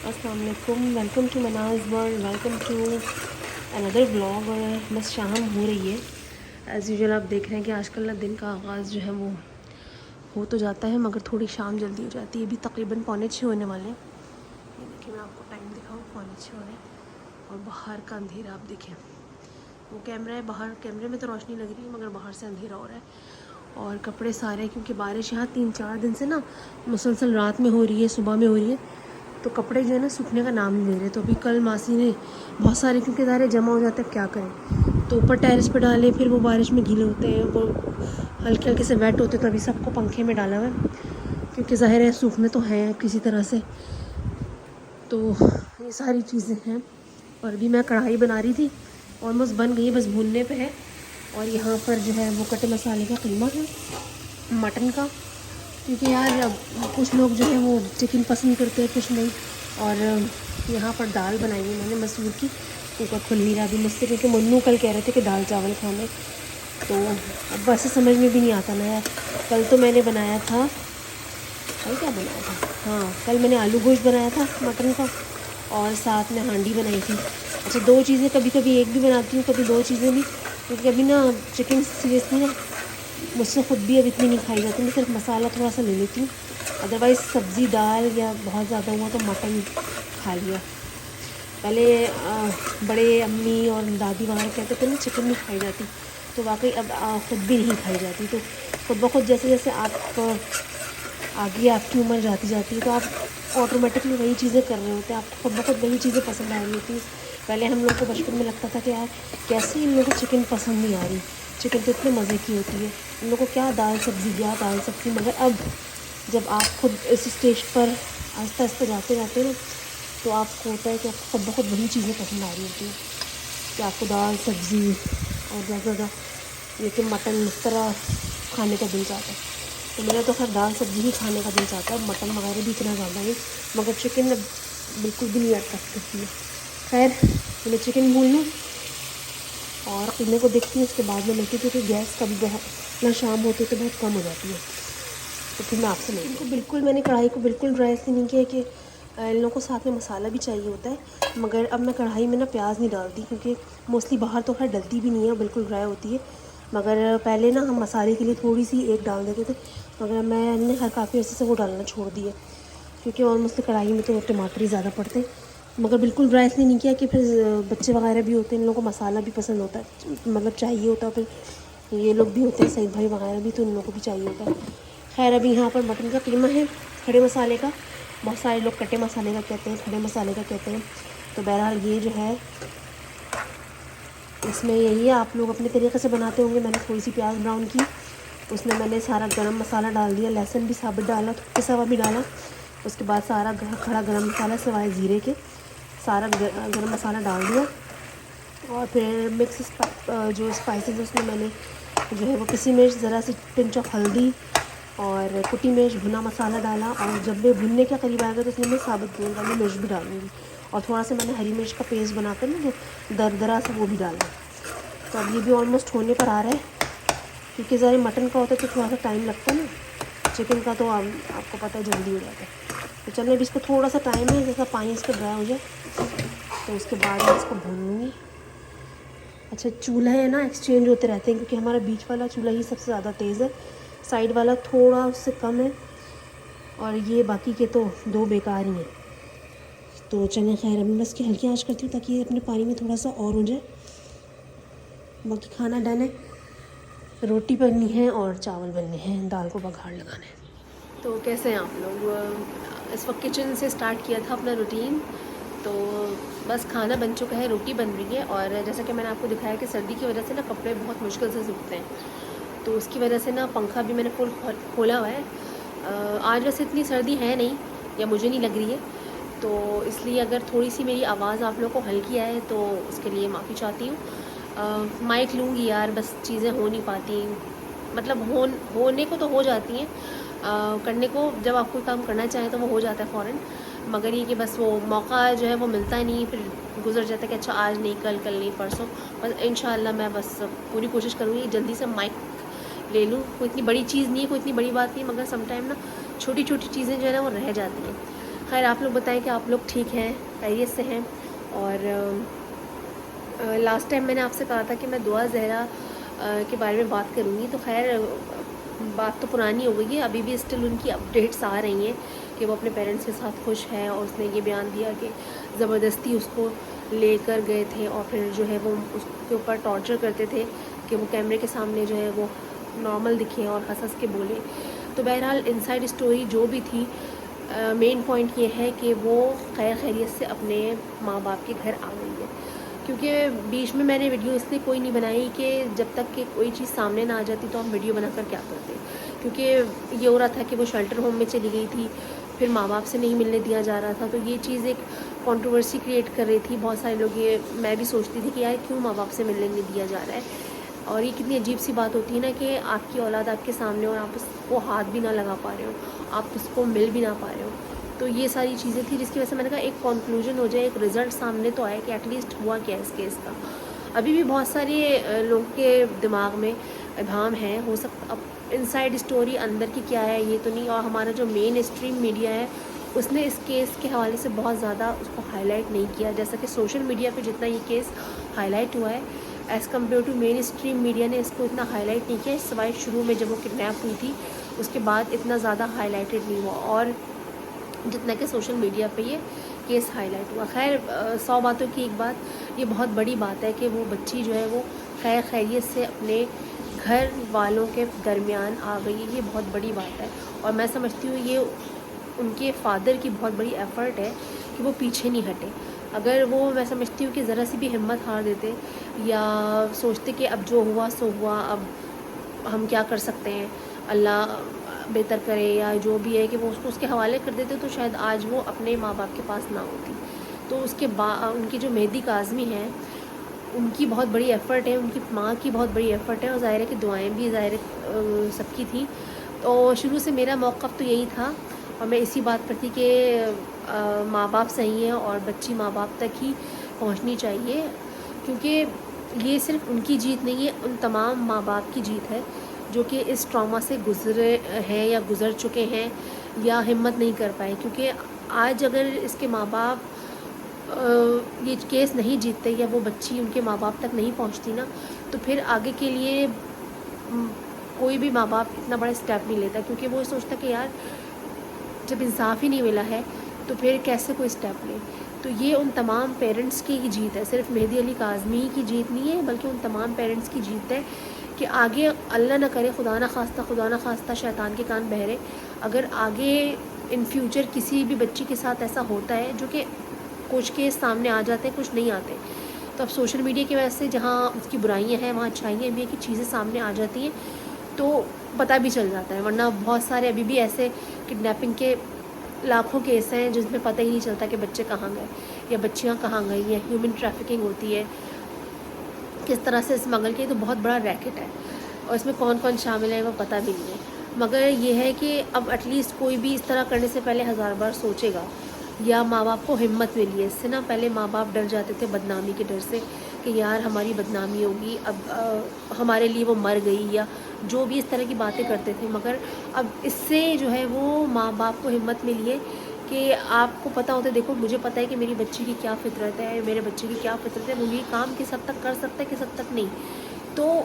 السلام علیکم، welcome to Manaz world, welcome to اندر بلاگ. اور بس شام ہو رہی ہے ایز یوزول. آپ دیکھ رہے ہیں کہ آج کل دن کا آغاز جو ہے وہ ہو تو جاتا ہے مگر تھوڑی شام جلدی ہو جاتی ہے. ابھی تقریباً 6:45 ہونے والے ہیں. یہ دیکھیں میں آپ کو ٹائم دکھاؤں، 6:45 ہو رہے ہیں اور باہر کا اندھیرا آپ دیکھیں. وہ کیمرہ ہے باہر، کیمرے میں تو روشنی لگ رہی ہے مگر باہر سے اندھیرا ہو رہا ہے. اور کپڑے سارے، کیونکہ بارش یہاں 3-4 دن سے نا مسلسل رات میں ہو رہی ہے، صبح میں ہو رہی ہے، تو کپڑے جو ہے نا سوکھنے کا نام نہیں لے رہے. تو ابھی کل ماسی نے بہت سارے، کیونکہ ظاہر جمع ہو جاتے ہیں، کیا کریں، تو اوپر ٹیرس پہ ڈالے، پھر وہ بارش میں گیلے ہوتے ہیں، وہ ہلکے ہلکے سے ویٹ ہوتے ہیں، تو ابھی سب کو پنکھے میں ڈالا ہوا ہے کیونکہ ظاہر ہے سوکھنے تو ہیں کسی طرح سے. تو یہ ساری چیزیں ہیں. اور ابھی میں کڑھائی بنا رہی تھی، آلموسٹ بن گئی، بس بھوننے پہ ہے. اور یہاں پر جو ہے وہ کٹے مسالے کا قیمہ ہے مٹن کا، کیونکہ یار کچھ لوگ جو ہے وہ چکن پسند کرتے ہیں، کچھ نہیں. اور یہاں پر دال بنائی ہے میں نے مسور کی، اوپر کھل نہیں رہا بھی مجھ سے، کیونکہ منو کل کہہ رہے تھے کہ دال چاول کھانے. تو اب ویسے سمجھ میں بھی نہیں آتا نا یار. کل تو میں نے بنایا تھا، کل کیا بنایا تھا، ہاں کل میں نے آلو گوشت بنایا تھا مٹن کا، اور ساتھ میں ہانڈی بنائی تھی. اچھا 2 چیزیں، کبھی کبھی ایک بھی بناتی ہوں، کبھی 2 چیزیں بھی، کیونکہ ابھی نا چکن سیریسلی نا مجھ سے خود بھی اب اتنی نہیں کھائی جاتی. میں صرف مسالہ تھوڑا سا لے لیتی ہوں، ادروائز سبزی دال یا بہت زیادہ ہوا تو مٹن کھا لیا. پہلے بڑے امی اور دادی وغیرہ کہتے تھے نا چکن نہیں کھائی جاتی، تو واقعی اب خود بھی نہیں کھائی جاتی. تو خود بخود جیسے جیسے آپ آگے آپ کی عمر جاتی ہے تو آپ آٹومیٹکلی وہی چیزیں کر رہے ہوتے ہیں، آپ کو خود بخود وہی چیزیں پسند آ رہی ہوتی ہیں. پہلے ہم لوگ کو بچپن میں لگتا تھا کہ یار کیسے ان لوگوں کو چکن پسند نہیں آ رہی، چکن تو اتنے مزے کی ہوتی ہے، ان لوگوں کو کیا دال سبزی. مگر اب جب آپ خود اس اسٹیج پر آہستہ آہستہ جاتے ہیں نا، تو آپ کو ہوتا ہے کہ آپ کو خود بخود وہی چیزیں پسند آ رہی ہوتی ہیں، کہ آپ کو دال سبزی اور زیادہ زیادہ یہ کہ مٹن اس طرح کھانے کا دل چاہتا ہے. تو میرا تو خیر دال سبزی ہی کھانے کا دل چاہتا ہے، مٹن وغیرہ بھی اتنا زیادہ نہیں، مگر چکن بالکل بھی نہیں اٹریکٹ کرتی ہے. خیر میں چکن بھون لوں اور قیمے کو دیکھتی ہوں، اس کے بعد میں ملتی ہوں، کیونکہ گیس کا بھی بہت نہ شام ہوتی ہے تو بہت کم ہو جاتی ہے. تو پھر میں آپ سے ملتی ہوں. بالکل میں نے کڑھائی کو بالکل ڈرائی ایسے نہیں کیا کہ ان لوگوں کو ساتھ میں مسالہ بھی چاہیے ہوتا ہے. مگر اب میں کڑھائی میں نا پیاز نہیں ڈالتی، کیونکہ موسٹلی باہر تو خیر ڈلتی بھی نہیں ہے، بالکل ڈرائی ہوتی ہے. مگر پہلے نا ہم مسالے کے لیے تھوڑی سی ایک ڈال دیتے تھے، مگر میں نے ہر کافی عرصے سے وہ ڈالنا چھوڑ دیا، کیونکہ آلموسٹ کڑھائی میں تو ٹماٹر ہی زیادہ پڑتے ہیں. مگر بالکل ڈرائی اس لیے نہیں کیا کہ پھر بچے وغیرہ بھی ہوتے ہیں، ان لوگوں کو مسالہ بھی پسند ہوتا ہے، مطلب چاہیے ہوتا ہے. پھر یہ لوگ بھی ہوتے ہیں سعید بھائی وغیرہ بھی، تو ان لوگوں کو بھی چاہیے ہوتا ہے. خیر ابھی یہاں پر مٹن کا قیمہ ہے کھڑے مسالے کا، بہت سارے لوگ کٹے مسالے کا کہتے ہیں، کھڑے مسالے کا کہتے ہیں. تو بہرحال یہ جو ہے اس میں یہی ہے، آپ لوگ اپنے طریقے سے بناتے ہوں گے. میں نے تھوڑی سی پیاز براؤن کی، اس میں نے سارا گرم مسالہ ڈال دیا، لہسن بھی ثابت ڈالا، پسا ہوا بھی ڈالا. اس کے بعد سارا کھڑا گرم مسالہ سوائے زیرے کے سارا گرم مسالہ ڈال دیا. اور پھر مکس جو اسپائسیز اس میں نے جو ہے وہ پسی مرچ، ذرا سی پنچ آف ہلدی اور کٹی مرچ، بھنا مسالہ ڈالا. اور جب وہ بھننے کے قریب آئے گا تو اس میں ثابت والی مرچ بھی ڈالوں گی، اور تھوڑا سا میں نے ہری مرچ کا پیسٹ بنا کر نا جو دردرا سا وہ بھی ڈالا. تو اب یہ بھی آلموسٹ ہونے پر آ رہا ہے، کیونکہ ذرا مٹن کا ہوتا ہے تو تھوڑا سا ٹائم لگتا ہے نا، چکن کا تو آپ کو پتہ ہے جلدی ہو جاتا ہے. تو چلیں اب اس کو تھوڑا سا ٹائم ہے، جیسا پانی اس کا ڈرائی ہو جائے تو اس کے بعد میں اس کو بھون لوں گی. اچھا چولہا ہے نا ایکسچینج ہوتے رہتے ہیں، کیونکہ ہمارا بیچ والا چولہا ہی سب سے زیادہ تیز ہے، سائڈ والا تھوڑا اس سے کم ہے، اور یہ باقی کے تو 2 بیکار ہی ہیں. تو چلیں خیر اب میں اس کی ہلکی آنچ کرتی ہوں تاکہ یہ اپنے پانی میں تھوڑا سا اور ہو جائے. باقی کھانا ڈن ہے، روٹی بننی ہے اور چاول بننے ہیں، دال کو بگھار لگانا ہے. تو کیسے ہیں آپ لوگ؟ اس وقت کچن سے سٹارٹ کیا تھا اپنا روٹین، تو بس کھانا بن چکا ہے، روٹی بن رہی ہے. اور جیسا کہ میں نے آپ کو دکھایا کہ سردی کی وجہ سے نا کپڑے بہت مشکل سے سوکھتے ہیں، تو اس کی وجہ سے نا پنکھا بھی میں نے فل کھولا ہوا ہے. آج ویسے اتنی سردی ہے نہیں، یا مجھے نہیں لگ رہی ہے، تو اس لیے اگر تھوڑی سی میری آواز آپ لوگوں کو ہلکی آئے تو اس کے لیے معافی چاہتی ہوں. مائک لوں گی یار، بس چیزیں ہو نہیں پاتی، مطلب ہونے کو تو ہو جاتی ہیں، کرنے کو جب آپ کوئی کام کرنا چاہیں تو وہ ہو جاتا ہے فوراً. مگر یہ کہ بس وہ موقع جو ہے وہ ملتا نہیں، پھر گزر جاتا ہے کہ اچھا آج نہیں، کل نہیں، پرسوں. بس انشاءاللہ میں بس پوری کوشش کروں گی جلدی سے مائک لے لوں. کوئی اتنی بڑی چیز نہیں ہے، کوئی اتنی بڑی بات نہیں، مگر سم ٹائم نا چھوٹی چھوٹی چیزیں جو ہے نا وہ رہ جاتی ہیں. خیر آپ لوگ بتائیں کہ آپ لوگ ٹھیک ہیں، خیریت سے ہیں. اور لاسٹ ٹائم میں نے آپ سے کہا تھا کہ میں دعا زہرا کے بارے میں بات کروں گی، تو خیر بات تو پرانی ہو گئی ہے، ابھی بھی اسٹل ان کی اپڈیٹس آ رہی ہیں کہ وہ اپنے پیرنٹس کے ساتھ خوش ہے. اور اس نے یہ بیان دیا کہ زبردستی اس کو لے کر گئے تھے اور پھر جو ہے وہ اس کے اوپر ٹارچر کرتے تھے کہ وہ کیمرے کے سامنے جو ہے وہ نارمل دکھے اور ہنس ہنس کے بولے. تو بہرحال انسائڈ اسٹوری جو بھی تھی، مین پوائنٹ یہ ہے کہ وہ خیر خیریت سے اپنے ماں باپ کے گھر آ گئی ہے. کیونکہ بیچ میں نے ویڈیو اس لیے کوئی نہیں بنائی کہ جب تک کہ کوئی چیز سامنے نہ آ جاتی تو ہم ویڈیو بنا کر کیا کرتے، کیونکہ یہ ہو رہا تھا کہ وہ شیلٹر ہوم میں چلی گئی تھی، پھر ماں باپ سے نہیں ملنے دیا جا رہا تھا. تو یہ چیز ایک کنٹروورسی کریٹ کر رہی تھی. بہت سارے لوگ، یہ میں بھی سوچتی تھی کہ یار کیوں ماں باپ سے ملنے نہیں دیا جا رہا ہے. اور یہ کتنی عجیب سی بات ہوتی ہے نا کہ آپ کی اولاد آپ کے سامنے اور آپ اس کو ہاتھ بھی نہ لگا پا رہے ہو، آپ اس کو مل بھی نہ پا رہے ہو. تو یہ ساری چیزیں تھیں جس کی وجہ سے میں نے کہا ایک کنکلوژن ہو جائے، ایک رزلٹ سامنے تو آئے کہ ایٹ لیسٹ ہوا کیا اس کیس کا. ابھی بھی بہت سارے لوگوں کے دماغ میں ابہام ہے، ہو سکتا اب انسائڈ اسٹوری اندر کی کیا ہے یہ تو نہیں. اور ہمارا جو مین اسٹریم میڈیا ہے اس نے اس کیس کے حوالے سے بہت زیادہ اس کو ہائی لائٹ نہیں کیا، جیسا کہ سوشل میڈیا پہ جتنا یہ کیس ہائی لائٹ ہوا ہے as compare to mainstream media نے اس کو اتنا ہائی لائٹ نہیں کیا، سوائے شروع میں جب وہ کڈنیپ ہوئی تھی اس کے بعد اتنا زیادہ ہائی لائٹڈ نہیں ہوا، اور جتنا کہ سوشل میڈیا پہ یہ کیس ہائی لائٹ ہوا. خیر 100 باتوں کی ایک بات، یہ بہت بڑی بات ہے کہ وہ بچی جو ہے وہ خیر خیریت سے اپنے گھر والوں کے درمیان آ گئی ہے. یہ بہت بڑی بات ہے اور میں سمجھتی ہوں یہ ان کے فادر کی بہت بڑی ایفرٹ ہے کہ وہ پیچھے نہیں ہٹے. اگر وہ، میں سمجھتی ہوں کہ ذرا سی بھی ہمت ہار دیتے یا سوچتے کہ اب جو ہوا سو ہوا، اب ہم کیا کر سکتے ہیں، اللہ بہتر کرے، یا جو بھی ہے کہ وہ اس کو اس کے حوالے کر دیتے، تو شاید آج وہ اپنے ماں باپ کے پاس نہ ہوتی. تو اس کے ان کی جو مہدی کاظمی ہیں ان کی بہت بڑی ایفرٹ ہے، ان کی ماں کی بہت بڑی ایفرٹ ہے، اور ظاہر ہے کہ دعائیں بھی ظاہر سب کی تھیں. تو شروع سے میرا موقف تو یہی تھا اور میں اسی بات پر تھی کہ ماں باپ صحیح ہیں اور بچی ماں باپ تک ہی پہنچنی چاہیے، کیونکہ یہ صرف ان کی جیت نہیں ہے، ان تمام ماں باپ کی جیت ہے جو کہ اس ٹراما سے گزرے ہیں یا گزر چکے ہیں یا ہمت نہیں کر پائے. کیونکہ آج اگر اس کے ماں باپ یہ کیس نہیں جیتتے یا وہ بچی ان کے ماں باپ تک نہیں پہنچتی نا، تو پھر آگے کے لیے کوئی بھی ماں باپ اتنا بڑا اسٹیپ نہیں لیتا، کیونکہ وہ سوچتا کہ یار جب انصاف ہی نہیں ملا ہے تو پھر کیسے کوئی اسٹیپ لے. تو یہ ان تمام پیرنٹس کی ہی جیت ہے، صرف مہدی علی کاظمی کی جیت نہیں ہے بلکہ ان تمام پیرنٹس کی جیت ہے کہ آگے اللہ نہ کرے، خدا نہ خواستہ شیطان کے کان بہرے، اگر آگے ان فیوچر کسی بھی بچی کے ساتھ ایسا ہوتا ہے، جو کہ کچھ کیس سامنے آ جاتے ہیں کچھ نہیں آتے، تو اب سوشل میڈیا کی وجہ سے جہاں اس کی برائیاں ہیں وہاں اچھائیاں بھی ہیں کہ چیزیں سامنے آ جاتی ہیں تو پتہ بھی چل جاتا ہے. ورنہ بہت سارے ابھی بھی ایسے کڈنیپنگ کے لاکھوں کیس ہیں جس میں پتہ ہی نہیں چلتا کہ بچے کہاں گئے یا بچیاں کہاں گئی ہیں. ہیومن ٹریفکنگ ہوتی ہے، کس طرح سے اسمگل کی، تو بہت بڑا ریکٹ ہے اور اس میں کون کون شامل ہے وہ پتہ بھی نہیں ہے. مگر یہ ہے کہ اب ایٹ لیسٹ کوئی بھی اس طرح کرنے سے پہلے 1000 بار سوچے گا، یا ماں باپ کو ہمت ملی ہے. اس سے نا پہلے ماں باپ ڈر جاتے تھے بدنامی کے ڈر سے کہ یار ہماری بدنامی ہوگی، اب ہمارے لیے وہ مر گئی، یا جو بھی اس طرح کی باتیں کرتے تھے. مگر اب اس سے جو ہے وہ ماں باپ کو ہمت ملی ہے کہ آپ کو پتہ ہوتا ہے، دیکھو مجھے پتہ ہے کہ میری بچی کی کیا فطرت ہے، میرے بچے کی کیا فطرت ہے، وہ یہ کام کس حد تک کر سکتا ہے کس حد تک نہیں. تو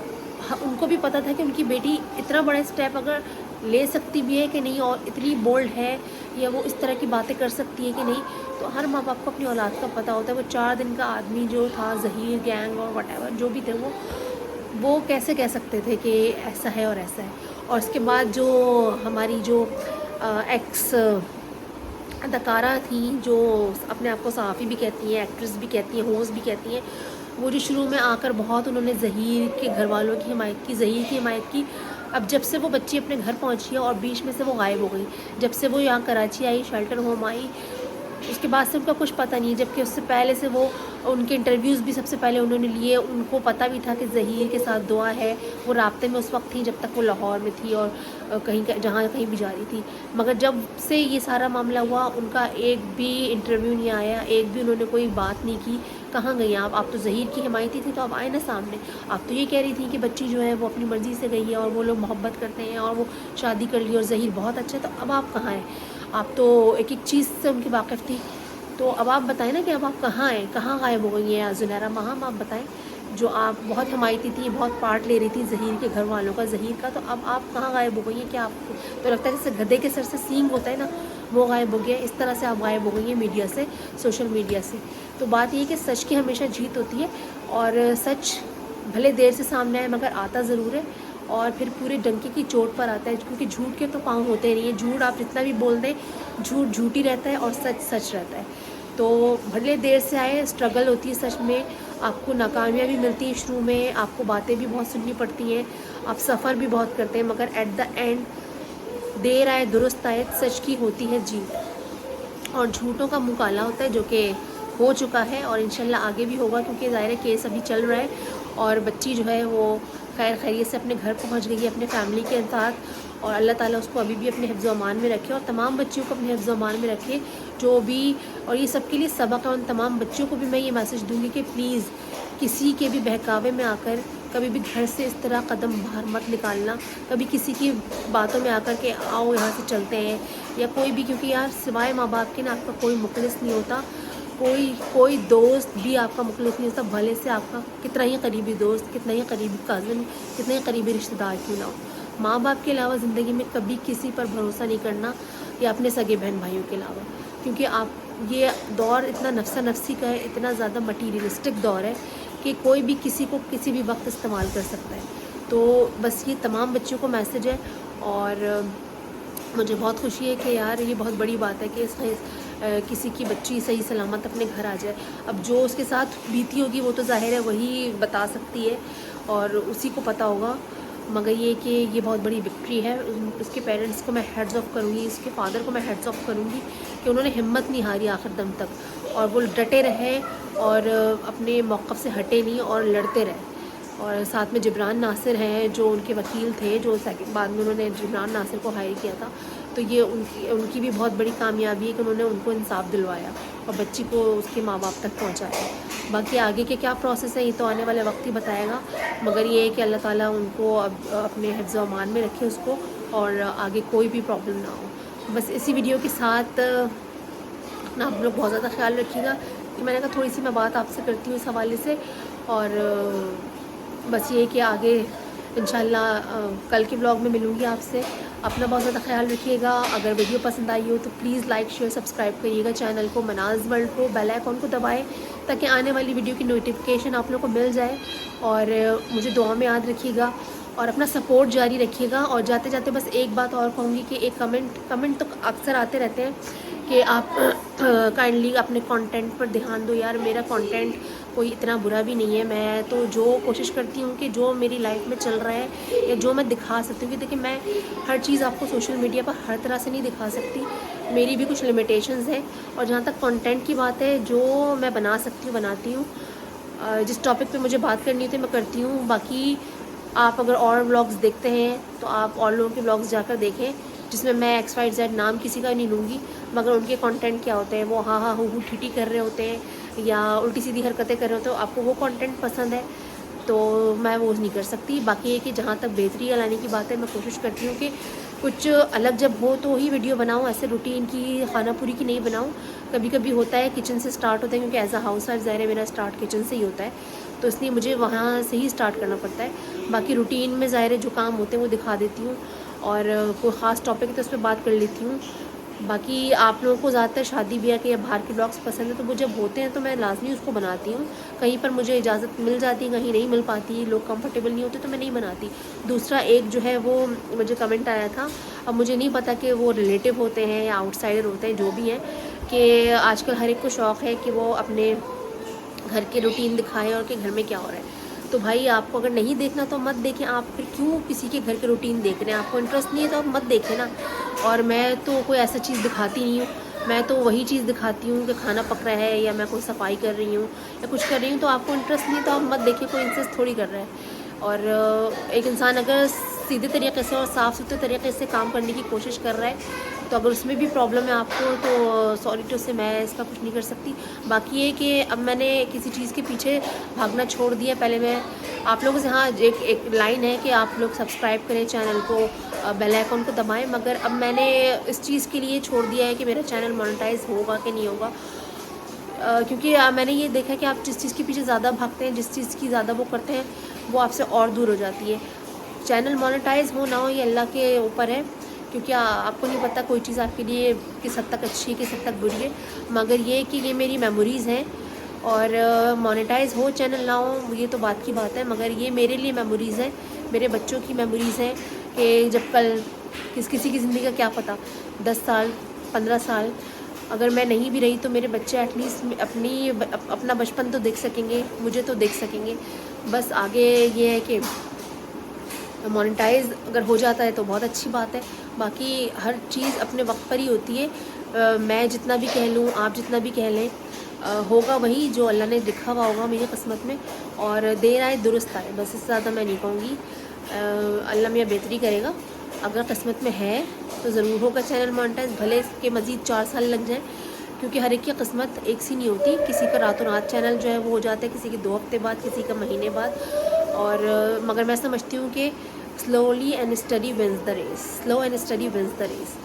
ان کو بھی پتہ تھا کہ ان کی بیٹی اتنا بڑا اسٹیپ اگر لے سکتی بھی ہے کہ نہیں، اور اتنی بولڈ ہے یا وہ اس طرح کی باتیں کر سکتی ہے کہ نہیں. تو ہر ماں باپ کو اپنی اولاد کا پتہ ہوتا ہے. وہ 4 دن کا آدمی جو تھا، ظہیر گینگ اور وٹ ایور جو بھی تھے، وہ کیسے کہہ سکتے تھے کہ ایسا ہے اور ایسا ہے. اور اس کے بعد جو ہماری جو ایکس اداکارہ تھیں، جو اپنے آپ کو صحافی بھی کہتی ہیں، ایکٹریس بھی کہتی ہیں، ہوسٹ بھی کہتی ہیں، وہ جو شروع میں آ کر بہت انہوں نے ظہیر کے گھر والوں کی حمایت کی، ظہیر کی حمایت کی. اب جب سے وہ بچی اپنے گھر پہنچی ہے اور بیچ میں سے وہ غائب ہو گئی، جب سے وہ یہاں کراچی آئی، شیلٹر ہوم آئی، اس کے بعد سے ان کا کچھ پتہ نہیں. جبکہ اس سے پہلے سے وہ ان کے انٹرویوز بھی سب سے پہلے انہوں نے لیے. ان کو پتہ بھی تھا کہ ظہیر کے ساتھ دعا ہے، وہ رابطے میں اس وقت تھیں جب تک وہ لاہور میں تھی اور کہیں بھی جا رہی تھی. مگر جب سے یہ سارا معاملہ ہوا ان کا ایک بھی انٹرویو نہیں آیا، ایک بھی انہوں نے کوئی بات نہیں کی. کہاں گئی آپ تو ظہیر کی حمایتی تھی تو اب آئے نا سامنے. آپ تو یہ کہہ رہی تھی کہ بچی جو ہے وہ اپنی مرضی سے گئی ہے اور وہ لوگ محبت کرتے ہیں اور وہ شادی کر لی اور ظہیر بہت اچھا ہے، تو اب آپ کہاں ہیں؟ آپ تو ایک ایک چیز سے ان کی واقف تھی. تو اب آپ بتائیں نا کہ اب آپ کہاں ہیں, کہاں غائب ہو گئی ہیں زنیرہ مہام, آپ بتائیں. جو آپ بہت حمایتی تھی, بہت پارٹ لے رہی تھی ظہیر کے گھر والوں کا, ظہیر کا, تو اب آپ کہاں غائب ہو گئی ہیں؟ کیا آپ کو تو لگتا ہے جیسے گدھے کے سر سے سینگ ہوتا ہے نا, وہ غائب ہو گیا, اس طرح سے آپ غائب ہو گئی ہیں میڈیا سے, سوشل میڈیا سے. تو بات یہ ہے کہ سچ کی ہمیشہ جیت ہوتی ہے, اور سچ بھلے دیر سے سامنے آئے مگر آتا ضرور ہے, اور پھر پورے ڈنکے کی چوٹ پر آتا ہے, کیونکہ جھوٹ کے تو پاؤں ہوتے نہیں ہیں. جھوٹ آپ جتنا بھی بول دیں, جھوٹ جھوٹ ہی رہتا ہے اور سچ سچ رہتا ہے. تو بھلے دیر سے آئے, اسٹرگل ہوتی ہے سچ میں, آپ کو ناکامیاں بھی ملتی ہیں شروع میں, آپ کو باتیں بھی بہت سننی پڑتی ہیں, آپ سفر بھی بہت کرتے ہیں, مگر ایٹ دا اینڈ دیر آئے درست آئے, سچ کی ہوتی ہے جیت, اور جھوٹوں کا منہ کالا ہوتا ہے, جو کہ ہو چکا ہے اور انشاءاللہ آگے بھی ہوگا, کیونکہ ظاہر کیس ابھی چل رہا ہے, اور بچی جو ہے وہ خیر خیریت سے اپنے گھر پہنچ گئی ہے اپنے فیملی کے ساتھ, اور اللہ تعالیٰ اس کو ابھی بھی اپنے حفظ و امان میں رکھے, اور تمام بچیوں کو اپنے حفظ و امان میں رکھے جو بھی, اور یہ سب کے لیے سبق ہے. ان تمام بچوں کو بھی میں یہ میسج دوں گی کہ پلیز کسی کے بھی بہکاوے میں آ کر کبھی بھی گھر سے اس طرح قدم باہر مت نکالنا, کبھی کسی کی باتوں میں آ کر کے آؤ یہاں سے چلتے ہیں یا کوئی بھی, کیونکہ یار سوائے ماں باپ کے نا آپ کا کوئی مخلص نہیں ہوتا, کوئی دوست بھی آپ کا مخلص نہیں ہوتا, بھلے سے آپ کا کتنا ہی قریبی دوست, کتنا ہی قریبی کزن, کتنے ہی قریبی رشتہ دار کیوں نہ ہو. ماں باپ کے علاوہ زندگی میں کبھی کسی پر بھروسہ نہیں کرنا, یا اپنے سگے بہن بھائیوں کے علاوہ, کیونکہ آپ یہ دور اتنا نفسا نفسی کا ہے, اتنا زیادہ مٹیریلسٹک دور ہے کہ کوئی بھی کسی کو کسی بھی وقت استعمال کر سکتا ہے. تو بس یہ تمام بچوں کو میسج ہے, اور مجھے بہت خوشی ہے کہ یار یہ بہت بڑی بات ہے کہ کسی کی بچی صحیح سلامت اپنے گھر آ جائے. اب جو اس کے ساتھ بیتی ہوگی وہ تو ظاہر ہے وہی بتا سکتی ہے اور اسی کو پتہ ہوگا, مگر یہ کہ یہ بہت بڑی وکٹری ہے. اس کے پیرنٹس کو میں ہیڈز آف کروں گی, اس کے فادر کو میں ہیڈز آف کروں گی کہ انہوں نے ہمت نہیں ہاری آخر دم تک, اور وہ ڈٹے رہے اور اپنے موقف سے ہٹے نہیں اور لڑتے رہے. اور ساتھ میں جبران ناصر ہیں جو ان کے وکیل تھے, جو بعد میں انہوں نے جبران ناصر کو ہائر کیا تھا, تو یہ ان کی بھی بہت بڑی کامیابی ہے کہ انہوں نے ان کو انصاف دلوایا اور بچی کو اس کے ماں باپ تک پہنچایا. باقی آگے کے کیا پروسیس ہے یہ تو آنے والے وقت ہی بتائے گا, مگر یہ ہے کہ اللہ تعالیٰ ان کو اب اپنے حفظ و امان میں رکھے اس کو, اور آگے کوئی بھی پرابلم نہ ہو. بس اسی ویڈیو کے ساتھ اپنا آپ لوگ بہت زیادہ خیال رکھیے گا, کہ میں نے کہا تھوڑی سی میں بات آپ سے کرتی ہوں اس حوالے سے. اور بس یہ کہ آگے انشاءاللہ کل کے بلاگ میں ملوں گی آپ سے. اپنا بہت زیادہ خیال رکھیے گا. اگر ویڈیو پسند آئی ہو تو پلیز لائک شیئر سبسکرائب کریے گا چینل کو, مناز ورلڈ کو, بیل آئیکن کو دبائیں تاکہ آنے والی ویڈیو کی نوٹیفیکیشن آپ لوگوں کو مل جائے. اور مجھے دعا میں یاد رکھیے گا اور اپنا سپورٹ جاری رکھیے گا. اور جاتے جاتے بس ایک بات اور کہوں گی کہ ایک کمنٹ تو اکثر آتے رہتے ہیں کہ آپ کائنڈلی اپنے کانٹینٹ پر دھیان دو. یار میرا کانٹینٹ کوئی اتنا برا بھی نہیں ہے, میں تو جو کوشش کرتی ہوں کہ جو میری لائف میں چل رہا ہے یا جو میں دکھا سکتی ہوں, کہ دیکھیں میں ہر چیز آپ کو سوشل میڈیا پر ہر طرح سے نہیں دکھا سکتی, میری بھی کچھ لمیٹیشنز ہیں. اور جہاں تک کانٹینٹ کی بات ہے, جو میں بنا سکتی ہوں بناتی ہوں, جس ٹاپک پہ مجھے بات کرنی ہوتی ہے میں کرتی ہوں. باقی آپ اگر اور ولاگز دیکھتے ہیں تو آپ اور لوگوں کے ولاگز جا کر دیکھیں, جس میں میں ایکس وائی زیڈ نام کسی کا نہیں لوں گی, مگر ان کے کانٹینٹ کیا ہوتے ہیں, وہ ہاں ہاں ہو ٹھیٹی کر رہے ہوتے ہیں یا الٹی سیدھی حرکتیں کر رہے ہوتے ہیں. آپ کو وہ کانٹینٹ پسند ہے تو میں وہ نہیں کر سکتی. باقی یہ کہ جہاں تک بہتری لانے کی بات ہے, میں کوشش کرتی ہوں کہ کچھ الگ جب ہو تو ہی ویڈیو بناؤں, ایسے روٹین کی خانہ پوری کی نہیں بناؤں. کبھی کبھی ہوتا ہے کچن سے سٹارٹ ہوتا ہے, کیونکہ ایز اے ہاؤس وائف ظاہر ہے میرا سٹارٹ کچن سے ہی ہوتا ہے, تو اس لیے مجھے وہاں سے ہی سٹارٹ کرنا پڑتا ہے. باقی روٹین میں ظاہر ہے جو کام ہوتے ہیں وہ دکھا دیتی ہوں, اور کوئی خاص ٹاپک ہے تو اس پہ بات کر لیتی ہوں. باقی آپ لوگوں کو زیادہ تر شادی بیاہ کے یا باہر کے بلاگس پسند ہیں, تو وہ جب ہوتے ہیں تو میں لازمی اس کو بناتی ہوں. کہیں پر مجھے اجازت مل جاتی, کہیں نہیں مل پاتی, لوگ کمفرٹیبل نہیں ہوتے تو میں نہیں بناتی. دوسرا ایک جو ہے وہ مجھے کمنٹ آیا تھا, اب مجھے نہیں پتہ کہ وہ ریلیٹیو ہوتے ہیں یا آؤٹ سائڈر ہوتے ہیں, جو بھی ہیں, کہ آج کل ہر ایک کو شوق ہے کہ وہ اپنے گھر کے روٹین دکھائے اور کہ گھر میں کیا ہو رہا ہے. تو بھائی آپ کو اگر نہیں دیکھنا تو مت دیکھیں, آپ پھر کیوں کسی کے گھر کے روٹین دیکھ رہے ہیں, آپ کو انٹرسٹ نہیں ہے تو آپ مت دیکھیں نا. اور میں تو کوئی ایسا چیز دکھاتی نہیں ہوں, میں تو وہی چیز دکھاتی ہوں کہ کھانا پک رہا ہے یا میں کوئی صفائی کر رہی ہوں یا کچھ کر رہی ہوں. تو آپ کو انٹرسٹ نہیں تو آپ مت دیکھیں, کوئی انسسٹ تھوڑی کر رہا ہے. اور ایک انسان اگر سیدھے طریقے سے اور صاف ستھرے طریقے سے کام کرنے کی کوشش کر رہا ہے تو اگر اس میں بھی پرابلم ہے آپ کو تو سوری ٹو سے، میں اس کا کچھ نہیں کر سکتی. باقی یہ کہ اب میں نے کسی چیز کے پیچھے بھاگنا چھوڑ دیا. پہلے میں آپ لوگوں سے ہاں ایک لائن ہے کہ آپ لوگ سبسکرائب کریں چینل کو، بیل آئیکن کو دبائیں، مگر اب میں نے اس چیز کے لیے چھوڑ دیا ہے کہ میرا چینل مونیٹائز ہوگا کہ نہیں ہوگا. کیونکہ میں نے یہ دیکھا کہ آپ جس چیز کے پیچھے زیادہ بھاگتے ہیں، جس چیز کی زیادہ وہ کرتے ہیں، وہ آپ سے اور دور ہو جاتی ہے. چینل مونیٹائز ہو نہ ہو یہ اللہ کے اوپر ہے، کیونکہ آپ کو نہیں پتہ کوئی چیز آپ کے لیے کس حد تک اچھی ہے، کس حد تک بری ہے. مگر یہ کہ یہ میری میموریز ہیں، اور مونیٹائز ہو چینل نہ ہو یہ تو بات کی بات ہے، مگر یہ میرے لیے میموریز ہیں، میرے بچوں کی میموریز ہیں کہ جب کل کسی کی زندگی کا کیا پتہ، 10 سال 15 سال اگر میں نہیں بھی رہی تو میرے بچے ایٹ لیسٹ اپنا بچپن تو دیکھ سکیں گے، مجھے تو دیکھ سکیں گے. بس آگے یہ ہے کہ مونیٹائز اگر ہو جاتا ہے تو بہت اچھی بات ہے. باقی ہر چیز اپنے وقت پر ہی ہوتی ہے. میں جتنا بھی کہہ لوں، آپ جتنا بھی کہہ لیں، ہوگا وہی جو اللہ نے لکھا ہوا ہوگا میری قسمت میں، اور دیر آئے درست آئے، بس اس سے زیادہ میں نہیں کہوں گی. اللہ میاں بہتری کرے گا. اگر قسمت میں ہے تو ضرور ہوگا چینل مونیٹائز، بھلے اس کے مزید 4 سال لگ جائیں، کیونکہ ہر ایک کی قسمت ایک سی نہیں ہوتی. کسی کا راتوں رات چینل جو ہے وہ ہو جاتا ہے، کسی کے 2 ہفتے بعد، کسی کا مہینے بعد. اور مگر میں سمجھتی ہوں کہ slowly and steady wins the race, slow and steady wins the race.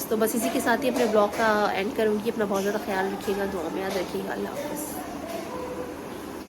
تو بس اسی کے ساتھ ہی اپنے بلاگ کا اینڈ کروں گی. اپنا بہت زیادہ خیال رکھیے گا، دعا میں یاد رکھیے گا. اللہ حافظ.